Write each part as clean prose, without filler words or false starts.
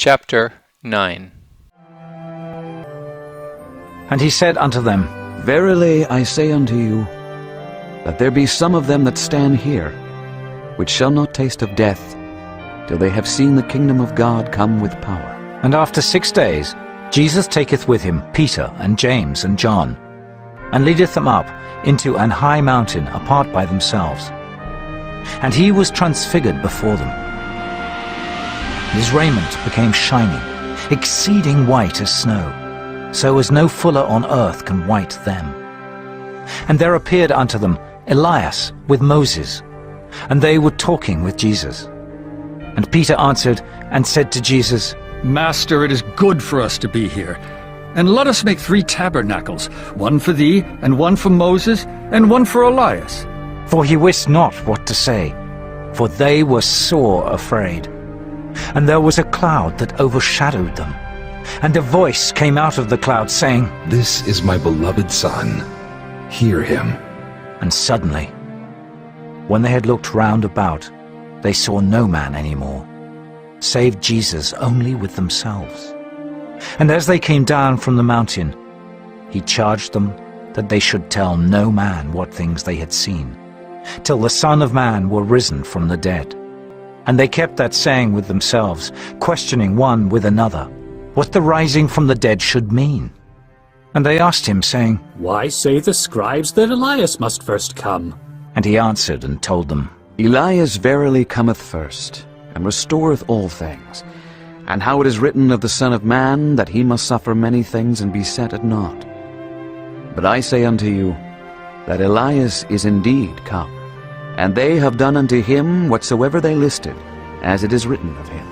Chapter 9. And he said unto them, Verily I say unto you, that there be some of them that stand here, which shall not taste of death, till they have seen the kingdom of God come with power. And after 6 days Jesus taketh with him Peter and James and John, and leadeth them up into an high mountain apart by themselves. And he was transfigured before them. And his raiment became shining, exceeding white as snow, so as no fuller on earth can white them. And there appeared unto them Elias with Moses, and they were talking with Jesus. And Peter answered and said to Jesus, Master, it is good for us to be here. And let us make 3 tabernacles, one for thee, and one for Moses, and one for Elias. For he wist not what to say, for they were sore afraid. And there was a cloud that overshadowed them. And a voice came out of the cloud, saying, This is my beloved Son. Hear him. And suddenly, when they had looked round about, they saw no man any more, save Jesus only with themselves. And as they came down from the mountain, he charged them that they should tell no man what things they had seen, till the Son of Man were risen from the dead. And they kept that saying with themselves, questioning one with another, what the rising from the dead should mean. And they asked him, saying, Why say the scribes that Elias must first come? And he answered and told them, Elias verily cometh first, and restoreth all things. And how it is written of the Son of Man, that he must suffer many things and be set at naught. But I say unto you, that Elias is indeed come, and they have done unto him whatsoever they listed, as it is written of him.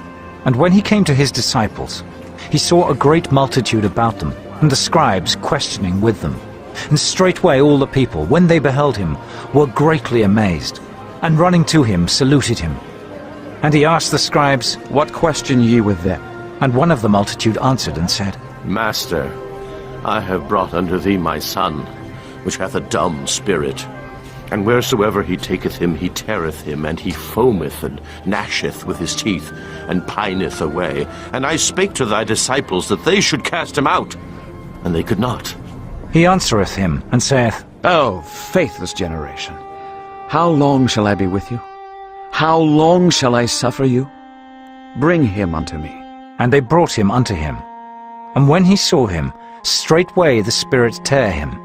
And when he came to his disciples, he saw a great multitude about them, and the scribes questioning with them. And straightway all the people, when they beheld him, were greatly amazed, and running to him saluted him. And he asked the scribes, What question ye with them? And one of the multitude answered and said, Master, I have brought unto thee my son, which hath a dumb spirit. And wheresoever he taketh him, he teareth him, and he foameth and gnasheth with his teeth, and pineth away. And I spake to thy disciples that they should cast him out, and they could not. He answereth him, and saith, O faithless generation, how long shall I be with you? How long shall I suffer you? Bring him unto me. And they brought him unto him. And when he saw him, straightway the spirit tare him,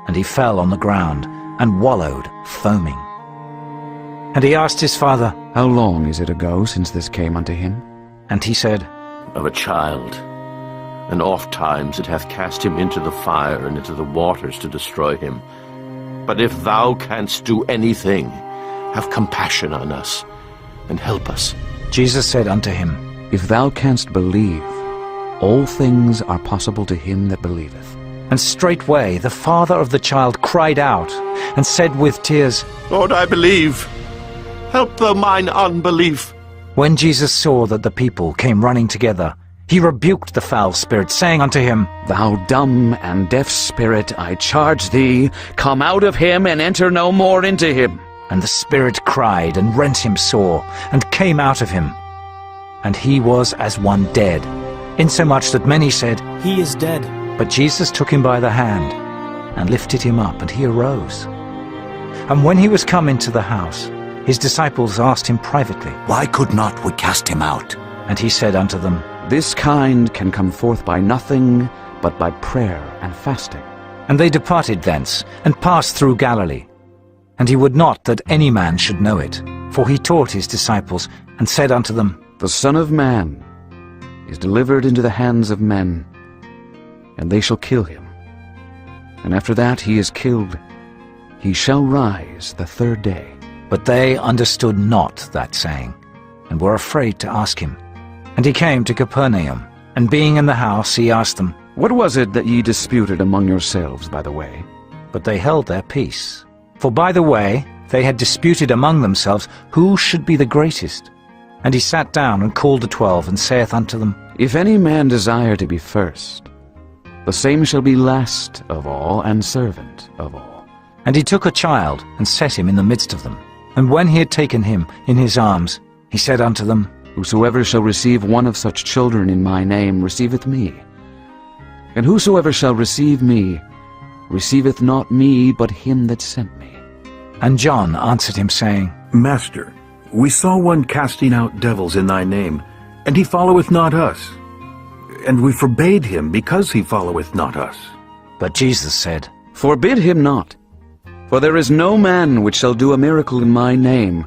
and he fell on the ground, and wallowed, foaming. And he asked his father, How long is it ago since this came unto him? And he said, Of a child, and oft times it hath cast him into the fire and into the waters to destroy him. But if thou canst do anything, have compassion on us, and help us. Jesus said unto him, If thou canst believe, all things are possible to him that believeth. And straightway the father of the child cried out, and said with tears, Lord, I believe. Help thou mine unbelief. When Jesus saw that the people came running together, he rebuked the foul spirit, saying unto him, Thou dumb and deaf spirit, I charge thee, come out of him, and enter no more into him. And the spirit cried, and rent him sore, and came out of him. And he was as one dead, insomuch that many said, He is dead. But Jesus took him by the hand, and lifted him up, and he arose. And when he was come into the house, his disciples asked him privately, Why could not we cast him out? And he said unto them, This kind can come forth by nothing but by prayer and fasting. And they departed thence, and passed through Galilee. And he would not that any man should know it, for he taught his disciples, and said unto them, The Son of Man is delivered into the hands of men, and they shall kill him. And after that he is killed, he shall rise the 3rd day. But they understood not that saying, and were afraid to ask him. And he came to Capernaum, and being in the house, he asked them, What was it that ye disputed among yourselves by the way? But they held their peace. For by the way they had disputed among themselves who should be the greatest. And he sat down and called the 12, and saith unto them, If any man desire to be first, the same shall be last of all, and servant of all. And he took a child, and set him in the midst of them. And when he had taken him in his arms, he said unto them, Whosoever shall receive one of such children in my name receiveth me. And whosoever shall receive me receiveth not me, but him that sent me. And John answered him, saying, Master, we saw one casting out devils in thy name, and he followeth not us. And we forbade him, because he followeth not us. But Jesus said, Forbid him not, for there is no man which shall do a miracle in my name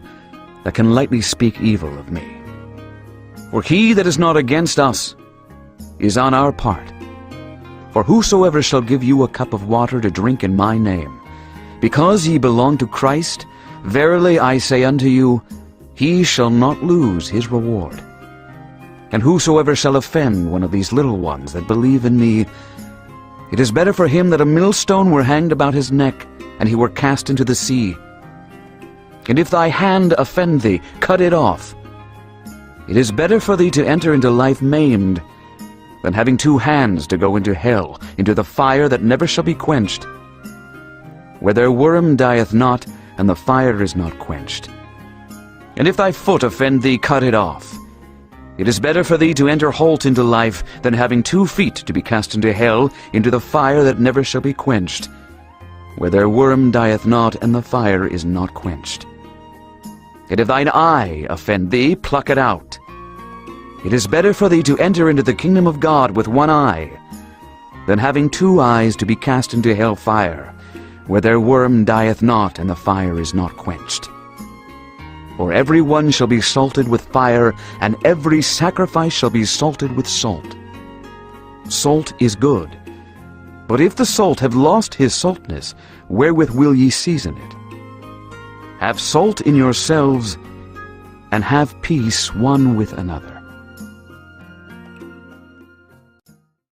that can lightly speak evil of me. For he that is not against us is on our part. For whosoever shall give you a cup of water to drink in my name, because ye belong to Christ, verily I say unto you, he shall not lose his reward. And whosoever shall offend one of these little ones that believe in me, it is better for him that a millstone were hanged about his neck, and he were cast into the sea. And if thy hand offend thee, cut it off. It is better for thee to enter into life maimed, than having 2 hands to go into hell, into the fire that never shall be quenched, where their worm dieth not, and the fire is not quenched. And if thy foot offend thee, cut it off. It is better for thee to enter halt into life, than having 2 feet to be cast into hell, into the fire that never shall be quenched, where their worm dieth not, and the fire is not quenched. And if thine eye offend thee, pluck it out. It is better for thee to enter into the kingdom of God with 1 eye, than having 2 eyes to be cast into hell fire, where their worm dieth not, and the fire is not quenched. For every one shall be salted with fire, and every sacrifice shall be salted with salt. Salt is good, but if the salt have lost his saltness, wherewith will ye season it? Have salt in yourselves, and have peace one with another.